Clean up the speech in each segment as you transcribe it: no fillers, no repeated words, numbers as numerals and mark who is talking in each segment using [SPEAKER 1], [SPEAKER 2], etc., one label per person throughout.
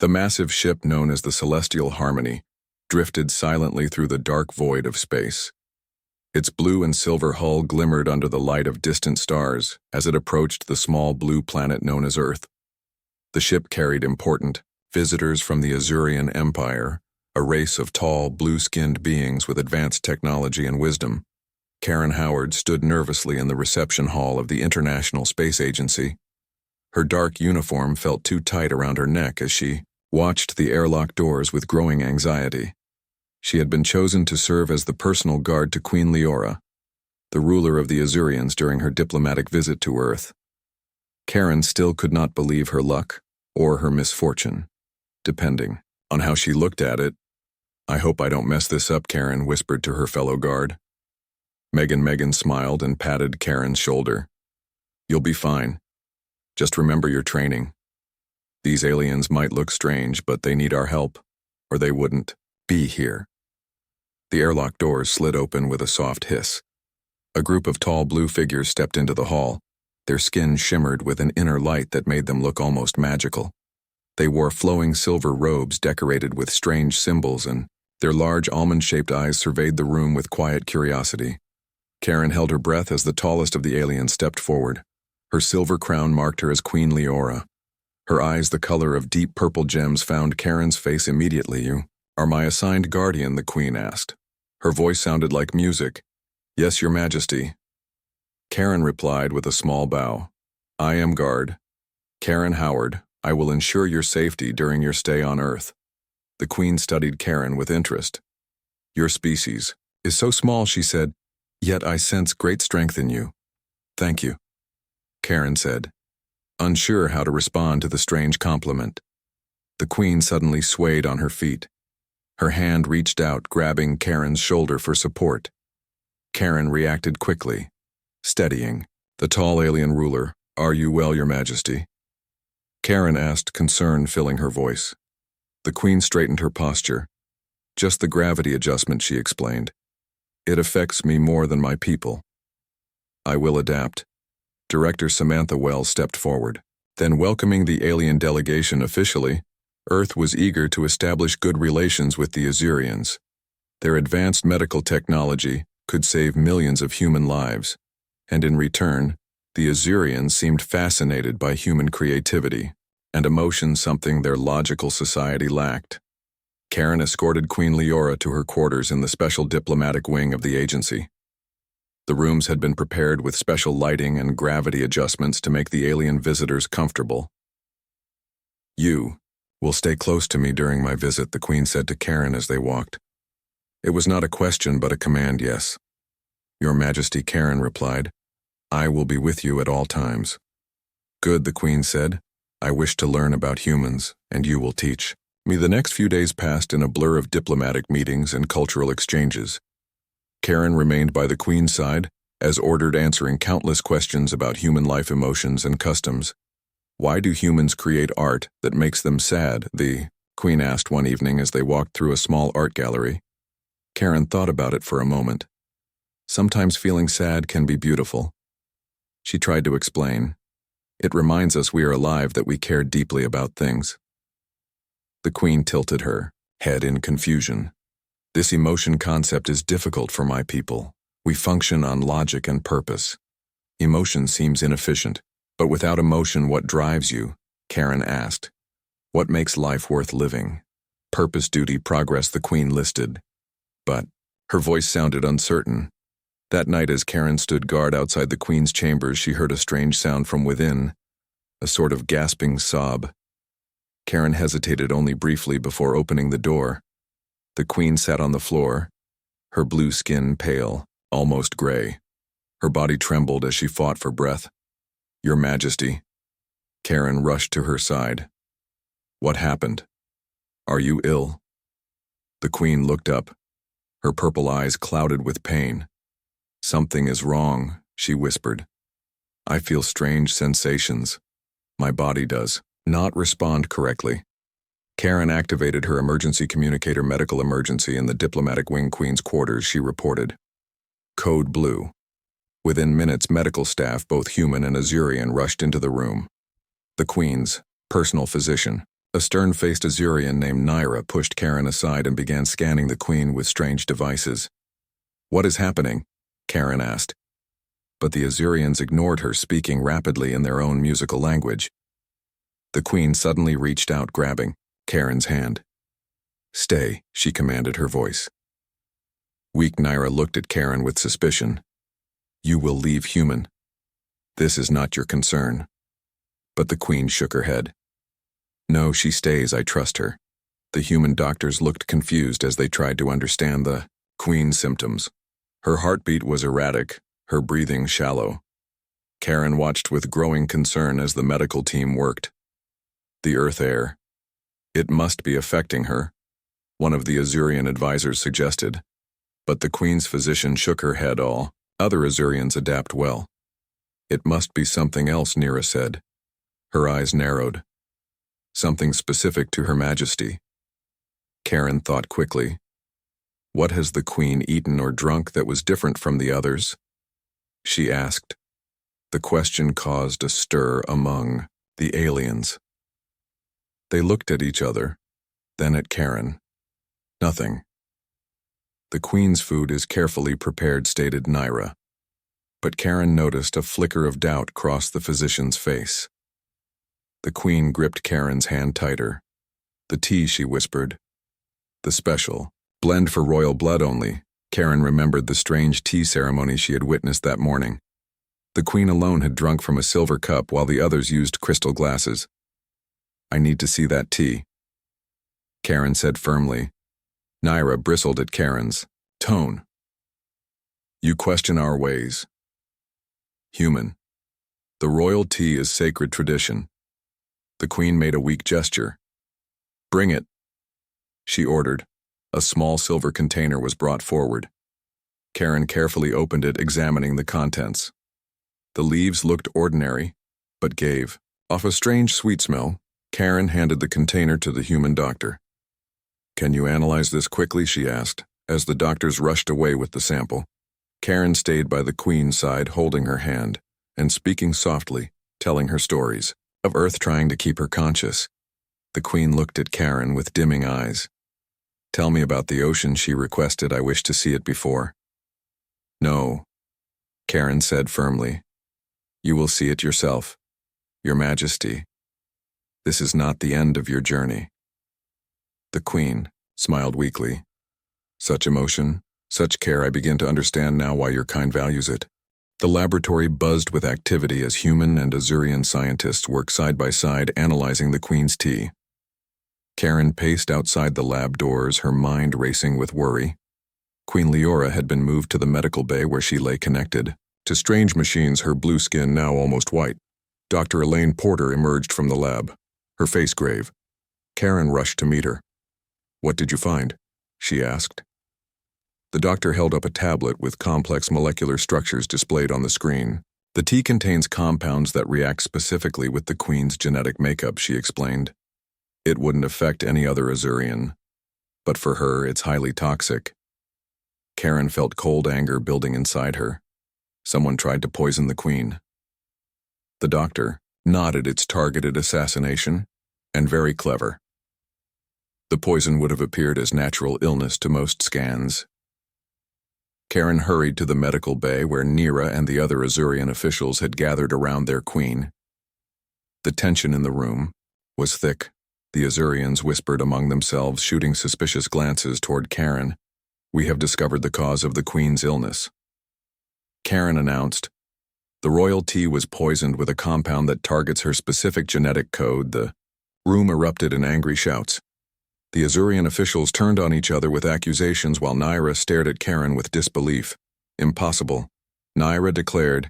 [SPEAKER 1] The massive ship known as the Celestial Harmony drifted silently through the dark void of space. Its blue and silver hull glimmered under the light of distant stars as it approached the small blue planet known as Earth. The ship carried important visitors from the Azurian Empire, a race of tall, blue-skinned beings with advanced technology and wisdom. Karen Howard stood nervously in the reception hall of the International Space Agency. Her dark uniform felt too tight around her neck as she watched the airlock doors with growing anxiety. She had been chosen to serve as the personal guard to Queen Leora, the ruler of the Azurians, during her diplomatic visit to Earth. Karen still could not believe her luck or her misfortune, depending on how she looked at it. "I hope I don't mess this up," Karen whispered to her fellow guard. Megan smiled and patted Karen's shoulder. "You'll be fine. Just remember your training. These aliens might look strange, but they need our help, or they wouldn't be here." The airlock doors slid open with a soft hiss. A group of tall blue figures stepped into the hall. Their skin shimmered with an inner light that made them look almost magical. They wore flowing silver robes decorated with strange symbols, and their large almond-shaped eyes surveyed the room with quiet curiosity. Karen held her breath as the tallest of the aliens stepped forward. Her silver crown marked her as Queen Leora. Her eyes, the color of deep purple gems, found Karen's face immediately. "You are my assigned guardian?" the Queen asked. Her voice sounded like music. "Yes, Your Majesty." Karen replied with a small bow. "I am Guard Karen Howard. I will ensure your safety during your stay on Earth." The Queen studied Karen with interest. "Your species is so small," she said, "yet I sense great strength in you." "Thank you," Karen said, unsure how to respond to the strange compliment. The Queen suddenly swayed on her feet. Her hand reached out, grabbing Karen's shoulder for support. Karen reacted quickly, steadying. The tall alien ruler, "Are you well, Your Majesty?" Karen asked, concern filling her voice. The Queen straightened her posture. "Just the gravity adjustment," she explained. "It affects me more than my people. I will adapt." Director Samantha Wells stepped forward. Then, welcoming the alien delegation officially, Earth was eager to establish good relations with the Azurians. Their advanced medical technology could save millions of human lives, and in return, the Azurians seemed fascinated by human creativity and emotion, something their logical society lacked. Karen escorted Queen Leora to her quarters in the special diplomatic wing of the agency. The rooms had been prepared with special lighting and gravity adjustments to make the alien visitors comfortable. "You will stay close to me during my visit," the Queen said to Karen as they walked. It was not a question but a command. "Yes, Your Majesty," Karen replied. "I will be with you at all times." "Good," the Queen said. "I wish to learn about humans, and you will teach me." The next few days passed in a blur of diplomatic meetings and cultural exchanges. Karen remained by the Queen's side, as ordered, answering countless questions about human life, emotions, and customs. "Why do humans create art that makes them sad?" the Queen asked one evening as they walked through a small art gallery. Karen thought about it for a moment. "Sometimes feeling sad can be beautiful." She tried to explain. "It reminds us we are alive, that we care deeply about things." The Queen tilted her head in confusion. "This emotion concept is difficult for my people. We function on logic and purpose. Emotion seems inefficient." "But without emotion, what drives you?" Karen asked. "What makes life worth living?" "Purpose, duty, progress," the Queen listed. But her voice sounded uncertain. That night, as Karen stood guard outside the Queen's chambers, she heard a strange sound from within, a sort of gasping sob. Karen hesitated only briefly before opening the door. The Queen sat on the floor, her blue skin pale, almost gray. Her body trembled as she fought for breath. "Your Majesty." Karen rushed to her side. "What happened? Are you ill?" The Queen looked up, her purple eyes clouded with pain. "Something is wrong," she whispered. "I feel strange sensations. My body does not respond correctly." Karen activated her emergency communicator. "Medical emergency in the diplomatic wing, Queen's quarters," she reported. Code blue. Within minutes, medical staff, both human and Azurian, rushed into the room. The Queen's personal physician, A stern-faced Azurian named Naira pushed Karen aside and began scanning the Queen with strange devices. "What is happening?" Karen asked. But the Azurians ignored her, speaking rapidly in their own musical language. The Queen suddenly reached out, grabbing Karen's hand. "Stay," she commanded, her voice. Weak Naira looked at Karen with suspicion. "You will leave human. This is not your concern." But the Queen shook her head. "No, she stays, I trust her." The human doctors looked confused as they tried to understand the Queen's symptoms. Her heartbeat was erratic, her breathing shallow. Karen watched with growing concern as the medical team worked. The Earth air. "It must be affecting her," one of the Azurian advisors suggested. But the Queen's physician shook her head. "All other Azurians adapt well." "It must be something else," Nira said. Her eyes narrowed. "Something specific to Her Majesty." Karen thought quickly. What has the Queen eaten or drunk that was different from the others? She asked. The question caused a stir among the aliens. They looked at each other, then at Karen. Nothing. "The Queen's food is carefully prepared," stated Naira. But Karen noticed a flicker of doubt cross the physician's face. The Queen gripped Karen's hand tighter. "The tea," she whispered. "The special blend for royal blood only." Karen remembered the strange tea ceremony she had witnessed that morning. The Queen alone had drunk from a silver cup while the others used crystal glasses. "I need to see that tea," Karen said firmly. Naira bristled at Karen's tone. "You question our ways." "Human. The royal tea is sacred tradition." The Queen made a weak gesture. "Bring it," she ordered. A small silver container was brought forward. Karen carefully opened it, examining the contents. The leaves looked ordinary, but gave off a strange sweet smell. Karen handed the container to the human doctor. "Can you analyze this quickly?" she asked, as the doctors rushed away with the sample. Karen stayed by the Queen's side, holding her hand, and speaking softly, telling her stories of Earth trying to keep her conscious. The Queen looked at Karen with dimming eyes. "Tell me about the ocean," she requested. "I wish to see it before." "No," Karen said firmly. "You will see it yourself, Your Majesty. This is not the end of your journey." The Queen smiled weakly. "Such emotion, such care, I begin to understand now why your kind values it." The laboratory buzzed with activity as human and Azurian scientists worked side by side analyzing the Queen's tea. Karen paced outside the lab doors, her mind racing with worry. Queen Leora had been moved to the medical bay where she lay connected to strange machines, her blue skin now almost white. Dr. Elaine Porter emerged from the lab, her face grave. Karen rushed to meet her. "What did you find?" she asked. The doctor held up a tablet with complex molecular structures displayed on the screen. "The tea contains compounds that react specifically with the Queen's genetic makeup," she explained. "It wouldn't affect any other Azurian, but for her it's highly toxic." Karen felt cold anger building inside her. Someone tried to poison the Queen. The doctor nodded. "It's targeted assassination, and very clever. The poison would have appeared as natural illness to most scans." Karen hurried to the medical bay where Nira and the other Azurian officials had gathered around their Queen. The tension in the room was thick. The Azurians whispered among themselves, shooting suspicious glances toward Karen. "We have discovered the cause of the Queen's illness," Karen announced. "The royal tea was poisoned with a compound that targets her specific genetic code." The room erupted in angry shouts. The Azurian officials turned on each other with accusations while Naira stared at Karen with disbelief. "Impossible," Naira declared.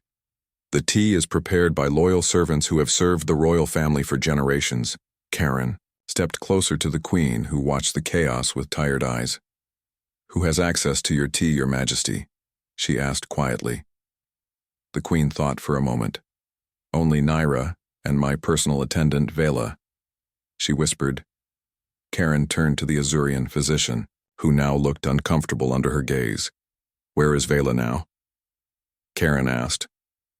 [SPEAKER 1] "The tea is prepared by loyal servants who have served the royal family for generations." Karen stepped closer to the Queen, who watched the chaos with tired eyes. "Who has access to your tea, Your Majesty?" she asked quietly. The Queen thought for a moment. "Only Naira and my personal attendant, Vela," she whispered. Karen turned to the Azurian physician, who now looked uncomfortable under her gaze. "Where is Vela now?" Karen asked.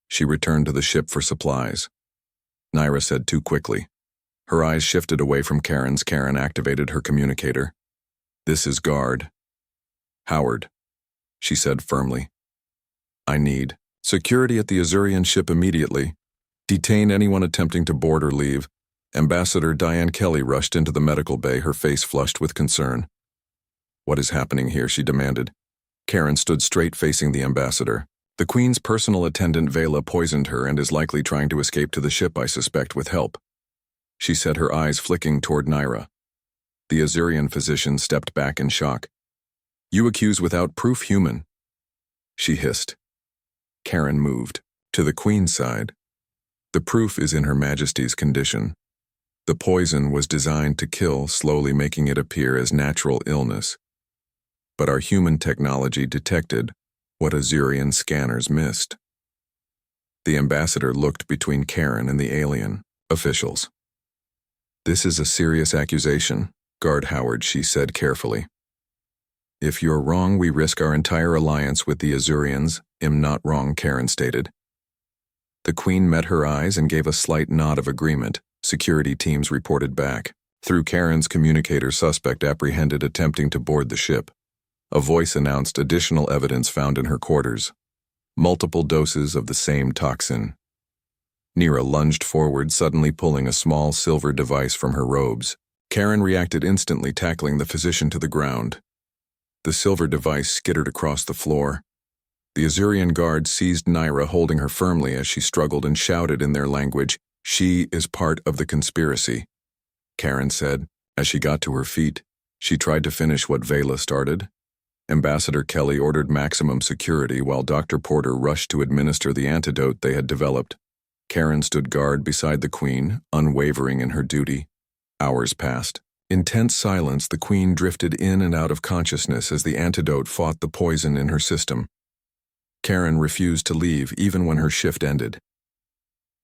[SPEAKER 1] "She returned to the ship for supplies," Naira said too quickly. Her eyes shifted away from Karen's. Karen activated her communicator. "This is Guard. Howard," she said firmly. "I need security at the Azurian ship immediately. Detain anyone attempting to board or leave." Ambassador Diane Kelly rushed into the medical bay, her face flushed with concern. "What is happening here?" she demanded. Karen stood straight facing the ambassador. "The Queen's personal attendant Vela poisoned her and is likely trying to escape to the ship, I suspect, with help," she said, her eyes flicking toward Naira. The Azurian physician stepped back in shock. "You accuse without proof, human," she hissed. Karen moved to the Queen's side. "The proof is in Her Majesty's condition. The poison was designed to kill, slowly making it appear as natural illness. But our human technology detected what Azurian scanners missed." The ambassador looked between Karen and the alien officials. "This is a serious accusation, Guard Howard," she said carefully. "If you're wrong, we risk our entire alliance with the Azurians." "I'm not wrong," Karen stated. The Queen met her eyes and gave a slight nod of agreement. Security teams reported back. Through Karen's communicator, suspect apprehended attempting to board the ship. A voice announced additional evidence found in her quarters. Multiple doses of the same toxin. Nira lunged forward, suddenly pulling a small silver device from her robes. Karen reacted instantly, tackling the physician to the ground. The silver device skittered across the floor. The Azurian guard seized Naira, holding her firmly as she struggled, and shouted in their language, "She is part of the conspiracy," Karen said. As she got to her feet, she tried to finish what Vela started. Ambassador Kelly ordered maximum security while Dr. Porter rushed to administer the antidote they had developed. Karen stood guard beside the Queen, unwavering in her duty. Hours passed. In tense silence, the Queen drifted in and out of consciousness as the antidote fought the poison in her system. Karen refused to leave even when her shift ended.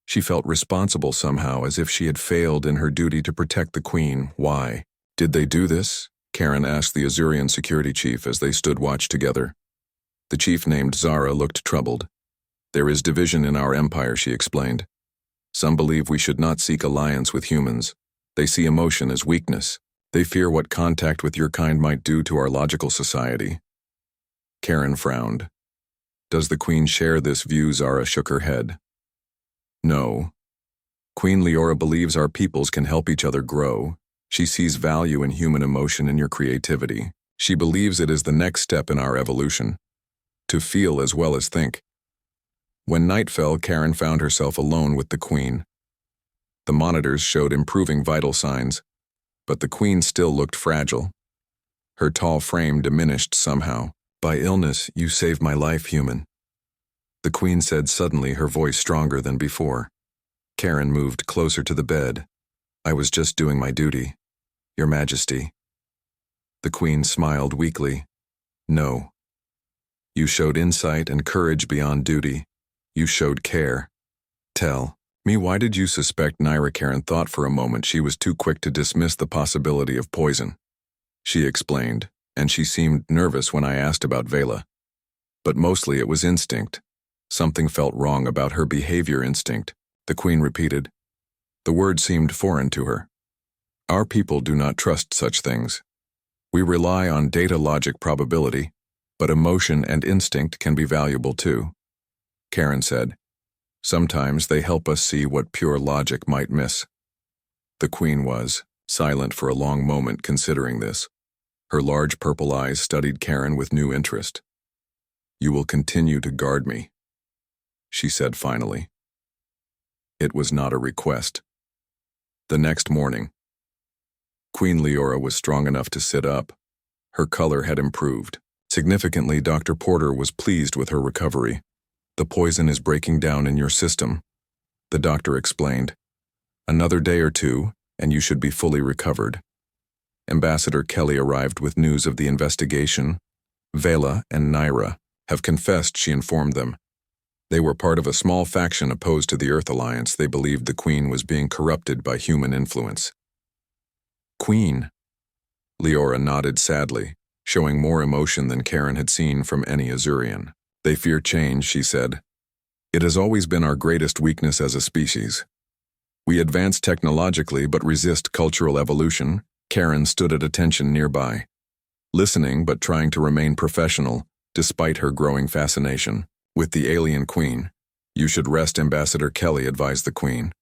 [SPEAKER 1] She felt responsible somehow, as if she had failed in her duty to protect the Queen. "Why did they do this?" Karen asked the Azurian security chief as they stood watch together. The chief, named Zara, looked troubled. "There is division in our empire," she explained. "Some believe we should not seek alliance with humans. They see emotion as weakness. They fear what contact with your kind might do to our logical society." Karen frowned. "Does the Queen share this view?" Zara shook her head. "No. Queen Leora believes our peoples can help each other grow. She sees value in human emotion and your creativity. She believes it is the next step in our evolution, to feel as well as think." When night fell, Karen found herself alone with the Queen. The monitors showed improving vital signs, but the Queen still looked fragile. Her tall frame diminished somehow. "By illness, you saved my life, human," the Queen said suddenly, her voice stronger than before. Karen moved closer to the bed. "I was just doing my duty, Your Majesty." The Queen smiled weakly. "No. You showed insight and courage beyond duty. You showed care. Tell me, why did you suspect Naira?" Karen thought for a moment. She was too quick to dismiss the possibility of poison. She explained, and she seemed nervous when I asked about Vela. "But mostly it was instinct. Something felt wrong about her behavior." "Instinct," the Queen repeated. The word seemed foreign to her. "Our people do not trust such things. We rely on data, logic, probability, but emotion and instinct can be valuable too," Karen said. "Sometimes they help us see what pure logic might miss." The Queen was silent for a long moment, considering this. Her large purple eyes studied Karen with new interest. "You will continue to guard me," she said finally. It was not a request. The next morning, Queen Leora was strong enough to sit up. Her color had improved. Significantly, Dr. Porter was pleased with her recovery. "The poison is breaking down in your system," the doctor explained. "Another day or two, and you should be fully recovered." Ambassador Kelly arrived with news of the investigation. "Vela and Naira have confessed," she informed them. "They were part of a small faction opposed to the Earth Alliance. They believed the Queen was being corrupted by human influence." "Queen?" Leora nodded sadly, showing more emotion than Karen had seen from any Azurian. "They fear change," she said. "It has always been our greatest weakness as a species. We advance technologically but resist cultural evolution. Karen stood at attention nearby, listening but trying to remain professional, despite her growing fascination. With the alien queen. You should rest, Ambassador Kelly advised the queen.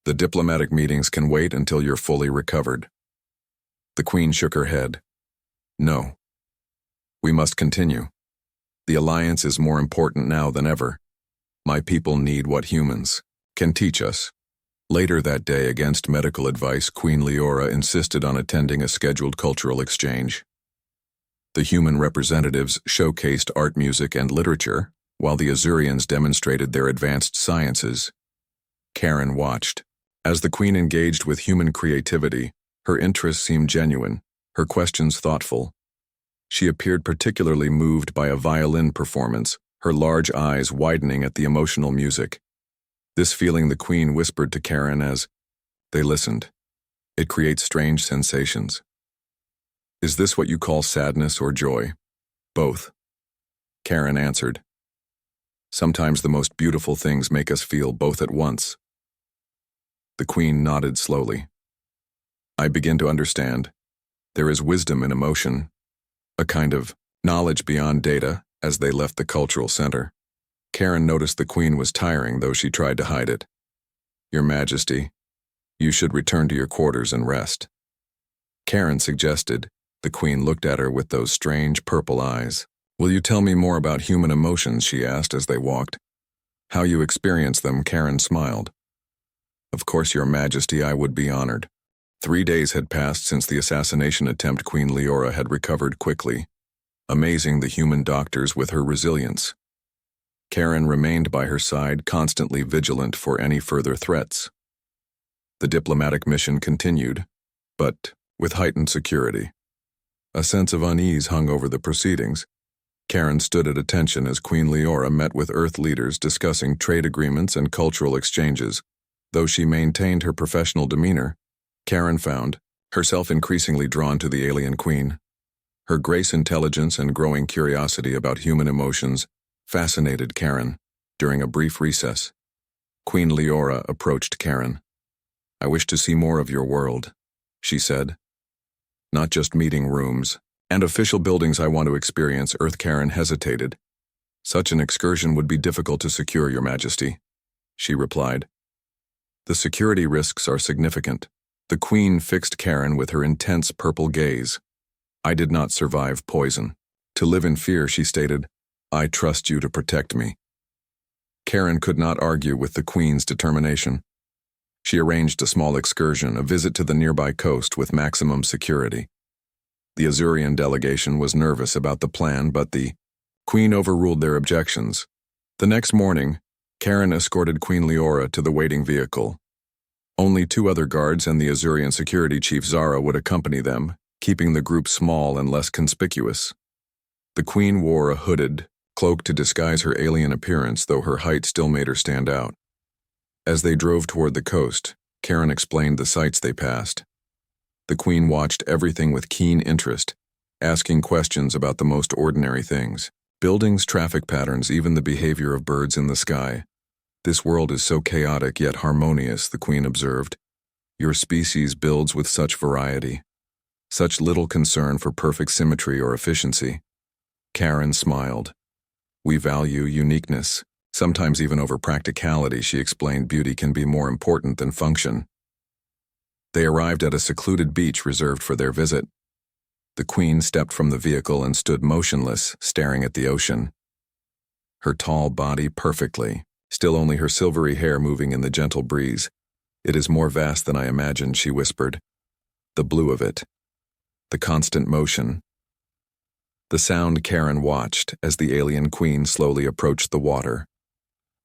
[SPEAKER 1] The diplomatic meetings can wait until you're fully recovered. The queen shook her head. No. We must continue. The alliance is more important now than ever. My people need what humans can teach us. Later that day, against medical advice, Queen Leora insisted on attending a scheduled cultural exchange. The human representatives showcased art, music, and literature, while the Azurians demonstrated their advanced sciences. Karen watched. As the queen engaged with human creativity, her interest seemed genuine, her questions thoughtful. She appeared particularly moved by a violin performance, her large eyes widening at the emotional music. This feeling the queen whispered to Karen as they listened. It creates strange sensations. Is this what you call sadness or joy? Both. Karen answered. Sometimes the most beautiful things make us feel both at once. The queen nodded slowly. I begin to understand. There is wisdom in emotion, a kind of knowledge beyond data. As they left the cultural center, Karen noticed the queen was tiring, though she tried to hide it. Your Majesty, you should return to your quarters and rest. Karen suggested. The queen looked at her with those strange purple eyes. Will you tell me more about human emotions, she asked as they walked. How you experience them, Karen smiled. Of course, Your Majesty, I would be honored. 3 days had passed since the assassination attempt. Queen Leora had recovered quickly, amazing the human doctors with her resilience. Karen remained by her side, constantly vigilant for any further threats. The diplomatic mission continued, but with heightened security. A sense of unease hung over the proceedings. Karen stood at attention as Queen Leora met with Earth leaders discussing trade agreements and cultural exchanges. Though she maintained her professional demeanor, Karen found herself increasingly drawn to the alien queen. Her grace, intelligence, and growing curiosity about human emotions fascinated Karen. During a brief recess, Queen Leora approached Karen. I wish to see more of your world, she said. Not just meeting rooms and official buildings I want to experience. Earth. Karen hesitated. Such an excursion would be difficult to secure, Your Majesty, she replied. The security risks are significant. The queen fixed Karen with her intense purple gaze. I did not survive poison. To live in fear, she stated. I trust you to protect me. Karen could not argue with the queen's determination. She arranged a small excursion, a visit to the nearby coast with maximum security. The Azurian delegation was nervous about the plan, but the queen overruled their objections. The next morning, Karen escorted Queen Leora to the waiting vehicle. Only 2 other guards and the Azurian security chief Zara would accompany them, keeping the group small and less conspicuous. The queen wore a hooded cloak to disguise her alien appearance, though her height still made her stand out. As they drove toward the coast, Karen explained the sights they passed. The queen watched everything with keen interest, asking questions about the most ordinary things. Buildings, traffic patterns, even the behavior of birds in the sky. This world is so chaotic yet harmonious, the queen observed. Your species builds with such variety, such little concern for perfect symmetry or efficiency. Karen smiled. We value uniqueness, sometimes even over practicality, she explained. Beauty can be more important than function. They arrived at a secluded beach reserved for their visit. The queen stepped from the vehicle and stood motionless, staring at the ocean. Her tall body perfectly, still only her silvery hair moving in the gentle breeze. It is more vast than I imagined, she whispered. The blue of it. The constant motion. The sound. Karen watched as the alien queen slowly approached the water.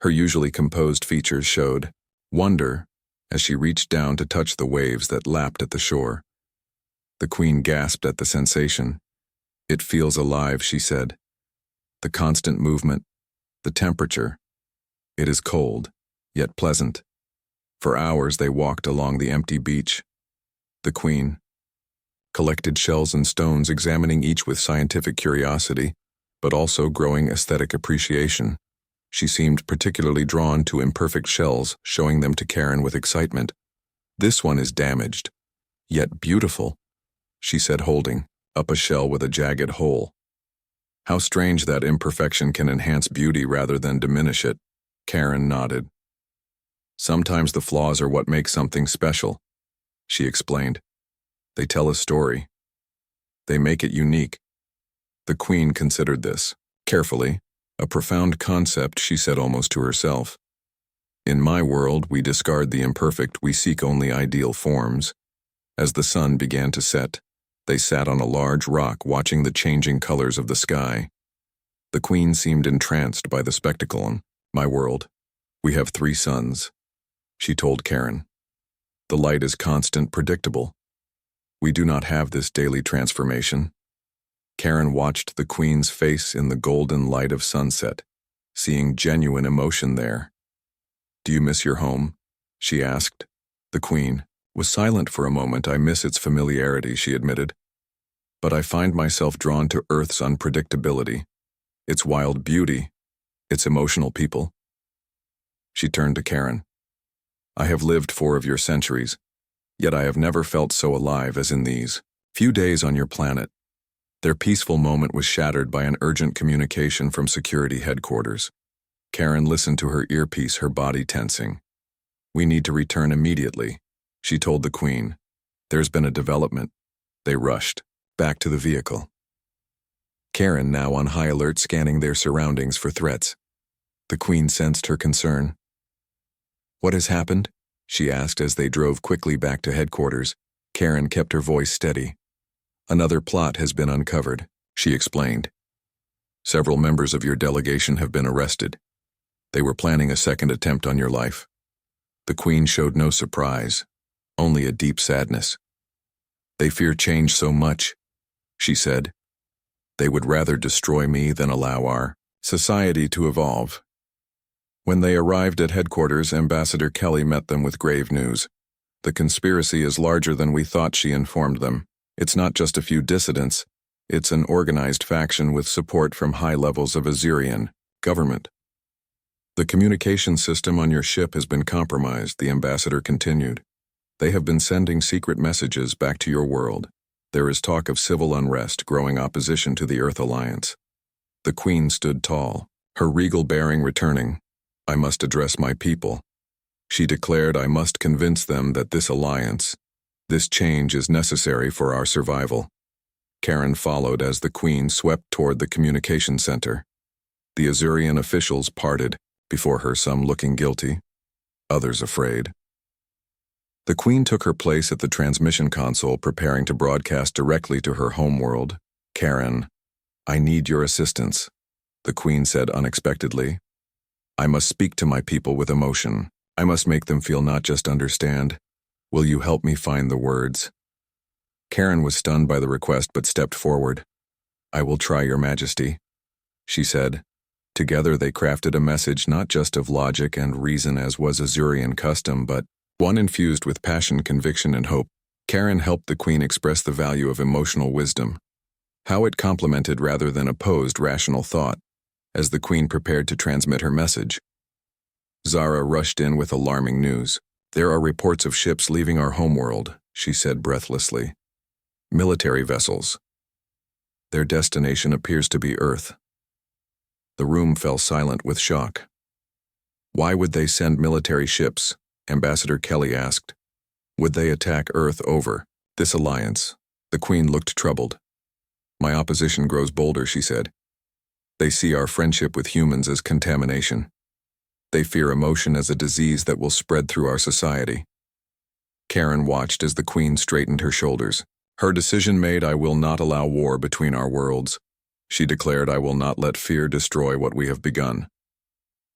[SPEAKER 1] Her usually composed features showed wonder as she reached down to touch the waves that lapped at the shore. The queen gasped at the sensation. It feels alive, she said. The constant movement, the temperature. It is cold, yet pleasant. For hours they walked along the empty beach. The queen collected shells and stones, examining each with scientific curiosity, but also growing aesthetic appreciation. She seemed particularly drawn to imperfect shells, showing them to Karen with excitement. This one is damaged, yet beautiful, she said, holding up a shell with a jagged hole. How strange that imperfection can enhance beauty rather than diminish it. Karen nodded. Sometimes the flaws are what make something special, she explained. They tell a story. They make it unique. The Queen considered this carefully, a profound concept, she said almost to herself. In my world, we discard the imperfect, we seek only ideal forms. As the sun began to set, they sat on a large rock watching the changing colors of the sky. The Queen seemed entranced by the spectacle. In my world, we have 3 suns, she told Karen. The light is constant, predictable. We do not have this daily transformation. Karen watched the Queen's face in the golden light of sunset, seeing genuine emotion there. Do you miss your home? She asked. The Queen was silent for a moment. I miss its familiarity, she admitted. But I find myself drawn to Earth's unpredictability, its wild beauty, its emotional people. She turned to Karen. I have lived 4 of your centuries, yet I have never felt so alive as in these few days on your planet. Their peaceful moment was shattered by an urgent communication from security headquarters. Karen listened to her earpiece, her body tensing. We need to return immediately, she told the Queen. There's been a development. They rushed back to the vehicle. Karen, now on high alert, scanning their surroundings for threats. The Queen sensed her concern. What has happened? She asked as they drove quickly back to headquarters. Karen kept her voice steady. Another plot has been uncovered, she explained. Several members of your delegation have been arrested. They were planning a second attempt on your life. The Queen showed no surprise, only a deep sadness. They fear change so much, she said. They would rather destroy me than allow our society to evolve. When they arrived at headquarters, Ambassador Kelly met them with grave news. The conspiracy is larger than we thought, she informed them. It's not just a few dissidents. It's an organized faction with support from high levels of Azurian government. The communication system on your ship has been compromised, the ambassador continued. They have been sending secret messages back to your world. There is talk of civil unrest, growing opposition to the Earth Alliance. The Queen stood tall, her regal bearing returning. I must address my people. She declared, I must convince them that this alliance, this change is necessary for our survival. Karen followed as the Queen swept toward the communication center. The Azurian officials parted before her, some looking guilty, others afraid. The Queen took her place at the transmission console, preparing to broadcast directly to her homeworld. Karen, I need your assistance, the Queen said unexpectedly. I must speak to my people with emotion. I must make them feel, not just understand. Will you help me find the words? Karen was stunned by the request but stepped forward. I will try, Your Majesty, she said. Together they crafted a message not just of logic and reason as was Azurian custom, but one infused with passion, conviction, and hope. Karen helped the Queen express the value of emotional wisdom, how it complemented rather than opposed rational thought, as the Queen prepared to transmit her message. Zara rushed in with alarming news. There are reports of ships leaving our homeworld, she said breathlessly. Military vessels. Their destination appears to be Earth. The room fell silent with shock. Why would they send military ships? Ambassador Kelly asked. Would they attack Earth over this alliance? The Queen looked troubled. My opposition grows bolder, she said. They see our friendship with humans as contamination. They fear emotion as a disease that will spread through our society. Karen watched as the Queen straightened her shoulders. Her decision made, I will not allow war between our worlds. She declared, I will not let fear destroy what we have begun.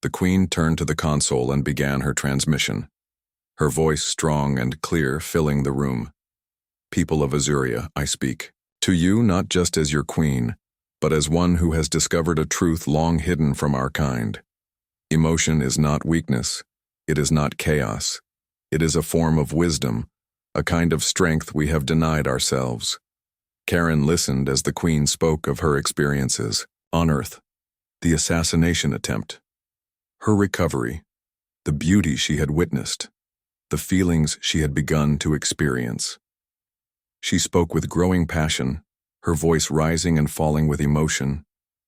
[SPEAKER 1] The Queen turned to the console and began her transmission, her voice strong and clear, filling the room. People of Azuria, I speak to you not just as your Queen, but as one who has discovered a truth long hidden from our kind. Emotion is not weakness. It is not chaos. It is a form of wisdom, a kind of strength we have denied ourselves. Karen listened as the Queen spoke of her experiences on Earth, the assassination attempt, her recovery, the beauty she had witnessed. the feelings she had begun to experience. She spoke with growing passion, her voice rising and falling with emotion.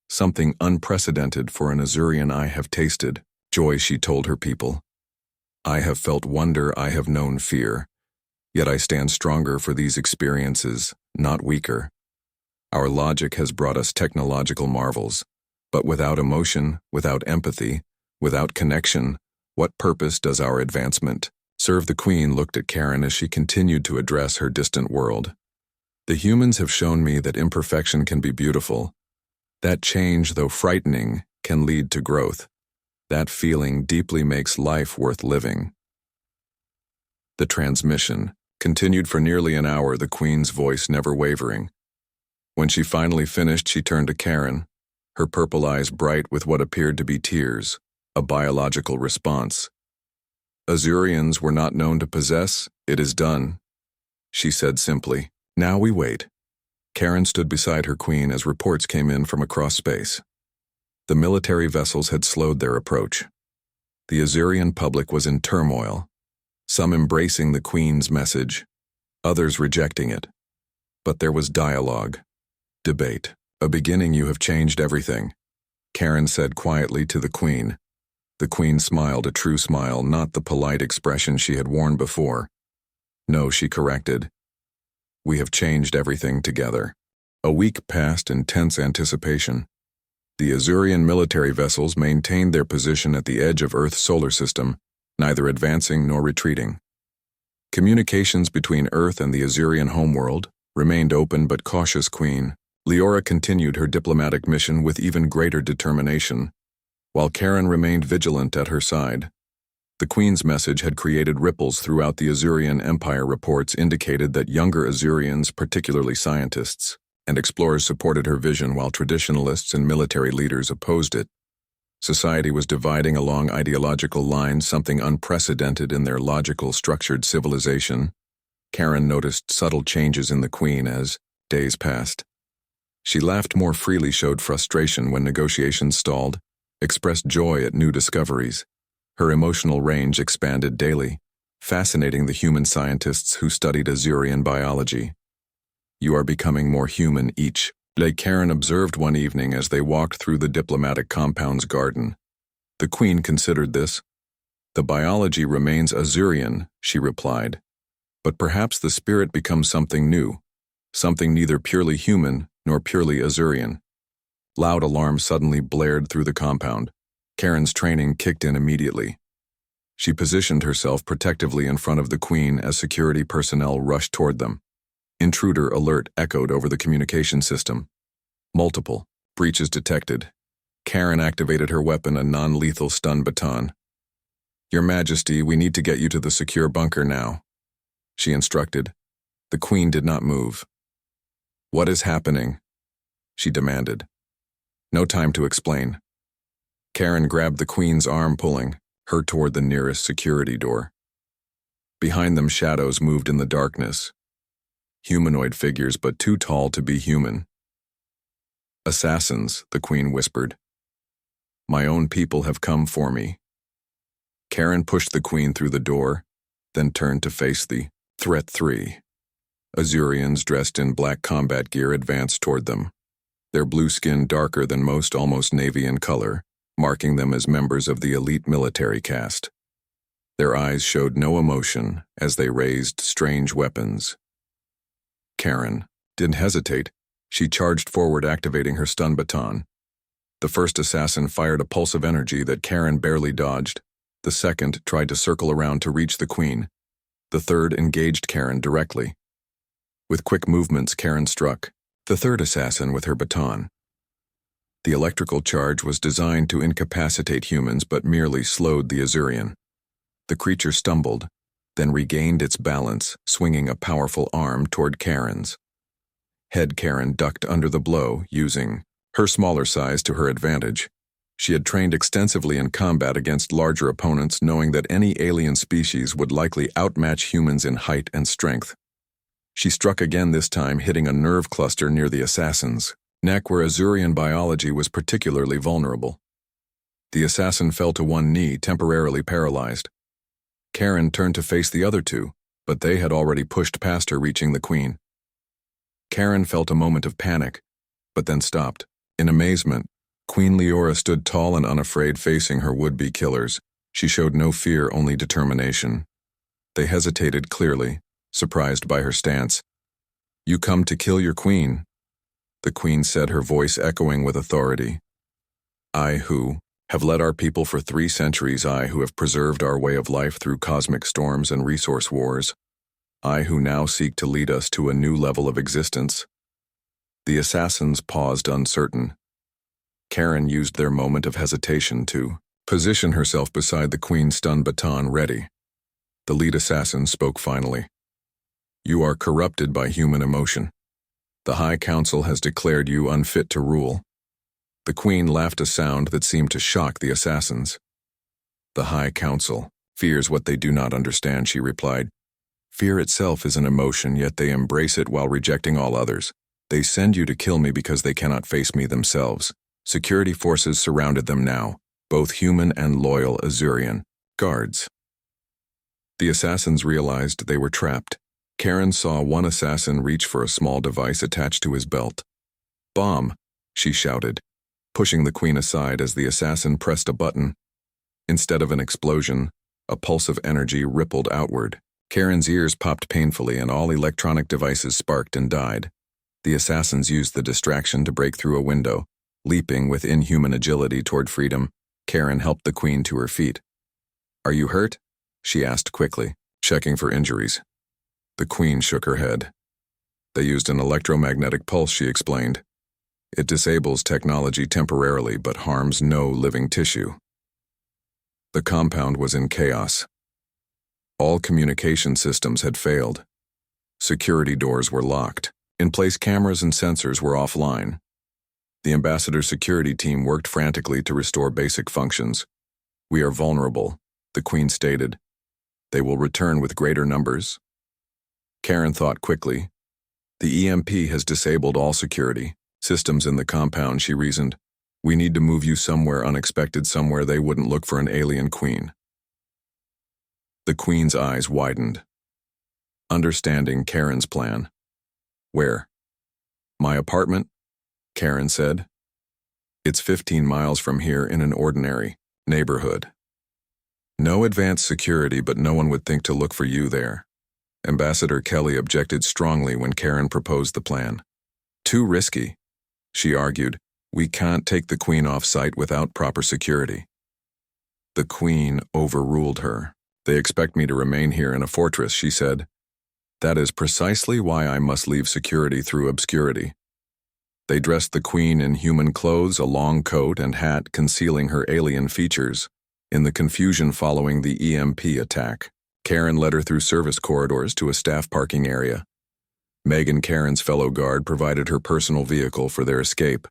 [SPEAKER 1] Something unprecedented for an Azurian I have tasted, joy, she told her people. I have felt wonder, I have known fear. Yet I stand stronger for these experiences, not weaker. Our logic has brought us technological marvels, but without emotion, without empathy, without connection, what purpose does our advancement serve? The Queen looked at Karen as she continued to address her distant world. The humans have shown me that imperfection can be beautiful. That change, though frightening, can lead to growth. That feeling deeply makes life worth living. The transmission continued for nearly an hour, the Queen's voice never wavering. When she finally finished, she turned to Karen, her purple eyes bright with what appeared to be tears, a biological response. Azurians were not known to possess, it is done, she said simply. Now we wait. Karen stood beside her Queen as reports came in from across space. The military vessels had slowed their approach. The Azurian public was in turmoil, some embracing the Queen's message, others rejecting it. But there was dialogue, debate. A beginning. You have changed everything, Karen said quietly to the Queen. The Queen smiled, a true smile, not the polite expression she had worn before. No, she corrected. We have changed everything together. A week passed in tense anticipation. The Azurian military vessels maintained their position at the edge of Earth's solar system, neither advancing nor retreating. Communications between Earth and the Azurian homeworld remained open but cautious. Queen Leora continued her diplomatic mission with even greater determination, while Karen remained vigilant at her side. The Queen's message had created ripples throughout the Azurian Empire. Reports indicated that younger Azurians, particularly scientists and explorers, supported her vision while traditionalists and military leaders opposed it. Society was dividing along ideological lines, something unprecedented in their logical, structured civilization. Karen noticed subtle changes in the Queen as days passed. She laughed more freely, showed frustration when negotiations stalled, expressed joy at new discoveries. Her emotional range expanded daily, fascinating the human scientists who studied Azurian biology. You are becoming more human each day, Karen observed one evening as they walked through the diplomatic compound's garden. The Queen considered this. The biology remains Azurian, she replied. But perhaps the spirit becomes something new, something neither purely human nor purely Azurian. Loud alarms suddenly blared through the compound. Karen's training kicked in immediately. She positioned herself protectively in front of the Queen as security personnel rushed toward them. Intruder alert echoed over the communication system. Multiple breaches detected. Karen activated her weapon, a non-lethal stun baton. Your Majesty, we need to get you to the secure bunker now, she instructed. The Queen did not move. What is happening? She demanded. No time to explain. Karen grabbed the Queen's arm, pulling her toward the nearest security door. Behind them, shadows moved in the darkness. Humanoid figures, but too tall to be human. Assassins, the Queen whispered. My own people have come for me. Karen pushed the Queen through the door, then turned to face the threat. 3 Azurians dressed in black combat gear advanced toward them, their blue skin darker than most, almost navy in color, marking them as members of the elite military caste. Their eyes showed no emotion as they raised strange weapons. Karen didn't hesitate. She charged forward, activating her stun baton. The first assassin fired a pulse of energy that Karen barely dodged. The second tried to circle around to reach the Queen. The third engaged Karen directly. With quick movements, Karen struck the third assassin with her baton. The electrical charge was designed to incapacitate humans but merely slowed the Azurian. The creature stumbled, then regained its balance, swinging a powerful arm toward Karen's head. Karen ducked under the blow, using her smaller size to her advantage. She had trained extensively in combat against larger opponents, knowing that any alien species would likely outmatch humans in height and strength. She struck again, this time hitting a nerve cluster near the assassin's neck, where Azurian biology was particularly vulnerable. The assassin fell to one knee, temporarily paralyzed. Karen turned to face the other two, but they had already pushed past her, reaching the queen. Karen felt a moment of panic, but then stopped. In amazement, Queen Leora stood tall and unafraid facing her would-be killers. She showed no fear, only determination. They hesitated clearly, surprised by her stance. "You come to kill your queen," the queen said, her voice echoing with authority. "I who have led our people for 3 centuries, I who have preserved our way of life through cosmic storms and resource wars, I who now seek to lead us to a new level of existence." The assassins paused, uncertain. Karen used their moment of hesitation to position herself beside the queen's stun baton, ready. The lead assassin spoke finally. "You are corrupted by human emotion. The High Council has declared you unfit to rule." The queen laughed, a sound that seemed to shock the assassins. "The High Council fears what they do not understand," she replied. "Fear itself is an emotion, yet they embrace it while rejecting all others. They send you to kill me because they cannot face me themselves." Security forces surrounded them now, both human and loyal Azurian guards. The assassins realized they were trapped. Karen saw one assassin reach for a small device attached to his belt. "Bomb!" she shouted, pushing the queen aside as the assassin pressed a button. Instead of an explosion, a pulse of energy rippled outward. Karen's ears popped painfully and all electronic devices sparked and died. The assassins used the distraction to break through a window. Leaping with inhuman agility toward freedom, Karen helped the queen to her feet. "Are you hurt?" she asked quickly, checking for injuries. The queen shook her head. "They used an electromagnetic pulse," she explained. "It disables technology temporarily but harms no living tissue." The compound was in chaos. All communication systems had failed. Security doors were locked. In-place cameras and sensors were offline. The ambassador's security team worked frantically to restore basic functions. "We are vulnerable," the queen stated. "They will return with greater numbers." Karen thought quickly. "The EMP has disabled all security systems in the compound," she reasoned. "We need to move you somewhere unexpected, somewhere they wouldn't look for an alien queen." The queen's eyes widened, understanding Karen's plan. "Where?" "My apartment," Karen said. "It's 15 miles from here in an ordinary neighborhood. No advanced security, but no one would think to look for you there." Ambassador Kelly objected strongly when Karen proposed the plan. "Too risky," she argued. "We can't take the queen off-site without proper security." The queen overruled her. "They expect me to remain here in a fortress," she said. "That is precisely why I must leave security through obscurity." They dressed the queen in human clothes, a long coat and hat concealing her alien features. In the confusion following the EMP attack, Karen led her through service corridors to a staff parking area. Megan, Karen's fellow guard, provided her personal vehicle for their escape.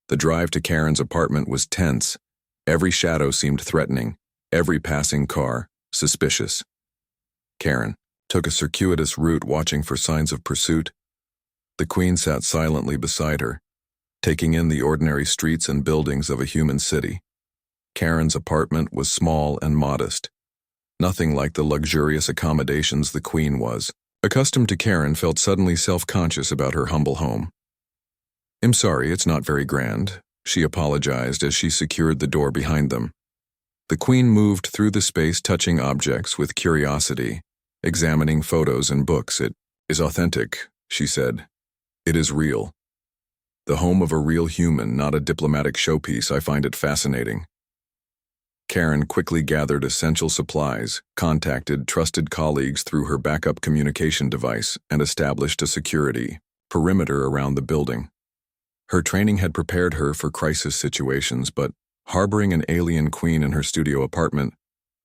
[SPEAKER 1] The drive to Karen's apartment was tense. Every shadow seemed threatening, every passing car suspicious. Karen took a circuitous route, watching for signs of pursuit. The queen sat silently beside her, taking in the ordinary streets and buildings of a human city. Karen's apartment was small and modest. Nothing like the luxurious accommodations the queen was accustomed to. Karen felt suddenly self-conscious about her humble home. "I'm sorry, it's not very grand," she apologized as she secured the door behind them. The queen moved through the space, touching objects with curiosity, examining photos and books. "It is authentic," she said. "It is real. The home of a real human, not a diplomatic showpiece. I find it fascinating." Karen quickly gathered essential supplies, contacted trusted colleagues through her backup communication device, and established a security perimeter around the building. Her training had prepared her for crisis situations, but harboring an alien queen in her studio apartment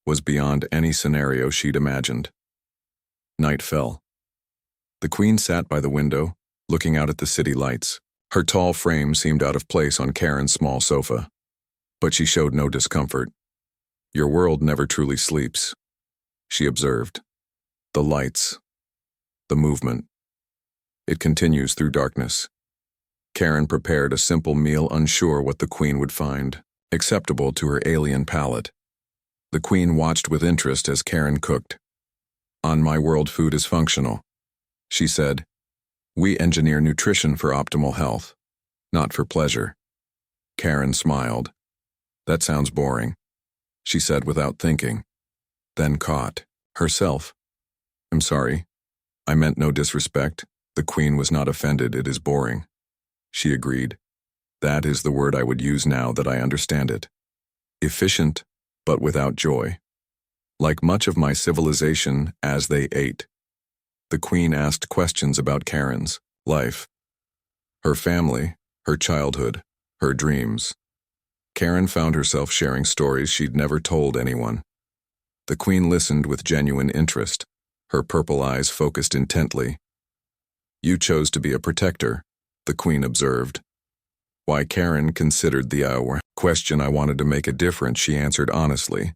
[SPEAKER 1] was beyond any scenario she'd imagined. Night fell. The queen sat by the window, looking out at the city lights. Her tall frame seemed out of place on Karen's small sofa, but she showed no discomfort. "Your world never truly sleeps," she observed. "The lights, the movement. It continues through darkness." Karen prepared a simple meal, unsure what the queen would find acceptable to her alien palate. The Queen watched with interest as Karen cooked. "On my world, food is functional," she said. "We engineer nutrition for optimal health, not for pleasure." Karen smiled. "That sounds boring," she said without thinking, then caught herself. "I'm sorry. I meant no disrespect." The Queen was not offended. "It is boring," she agreed. "That is the word I would use now that I understand it. Efficient, but without joy. Like much of my civilization as they ate." The Queen asked questions about Karen's life, her family, her childhood, her dreams. Karen found herself sharing stories she'd never told anyone. The Queen listened with genuine interest, her purple eyes focused intently. "You chose to be a protector," the Queen observed. Why Karen considered the question. "I wanted to make a difference," she answered honestly.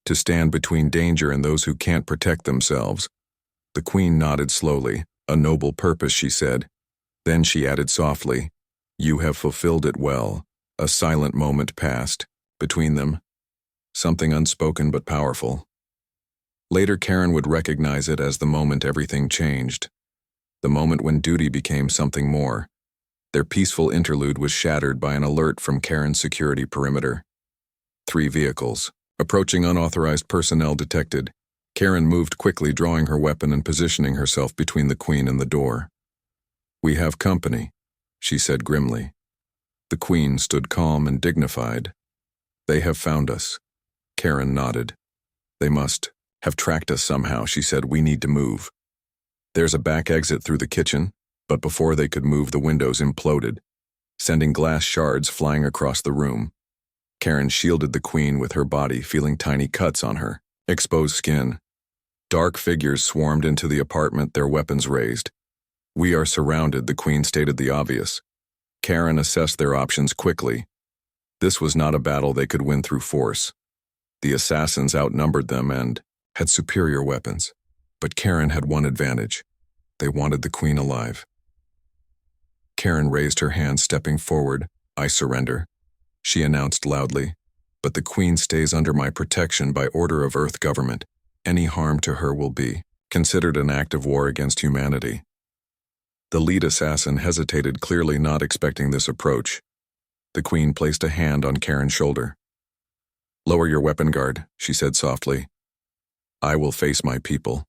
[SPEAKER 1] "To stand between danger and those who can't protect themselves." The Queen nodded slowly. "A noble purpose," she said. Then she added softly, "You have fulfilled it well." A silent moment passed between them, something unspoken but powerful. Later, Karen would recognize it as the moment everything changed, the moment when duty became something more. Their peaceful interlude was shattered by an alert from Karen's security perimeter. 3 vehicles. Approaching unauthorized personnel detected. Karen moved quickly, drawing her weapon and positioning herself between the Queen and the door. "We have company," she said grimly. The Queen stood calm and dignified. "They have found us." Karen nodded. "They must have tracked us somehow," she said. "We need to move." "There's a back exit through the kitchen," but before they could move, the windows imploded, sending glass shards flying across the room. Karen shielded the Queen with her body, feeling tiny cuts on her exposed skin. Dark figures swarmed into the apartment, their weapons raised. "We are surrounded," the Queen stated the obvious. Karen assessed their options quickly. This was not a battle they could win through force. The assassins outnumbered them and had superior weapons. But Karen had one advantage. They wanted the Queen alive. Karen raised her hand, stepping forward. "I surrender," she announced loudly. "But the Queen stays under my protection by order of Earth government. Any harm to her will be considered an act of war against humanity." The lead assassin hesitated, clearly not expecting this approach. The Queen placed a hand on Karen's shoulder. "Lower your weapon guard," she said softly. "I will face my people."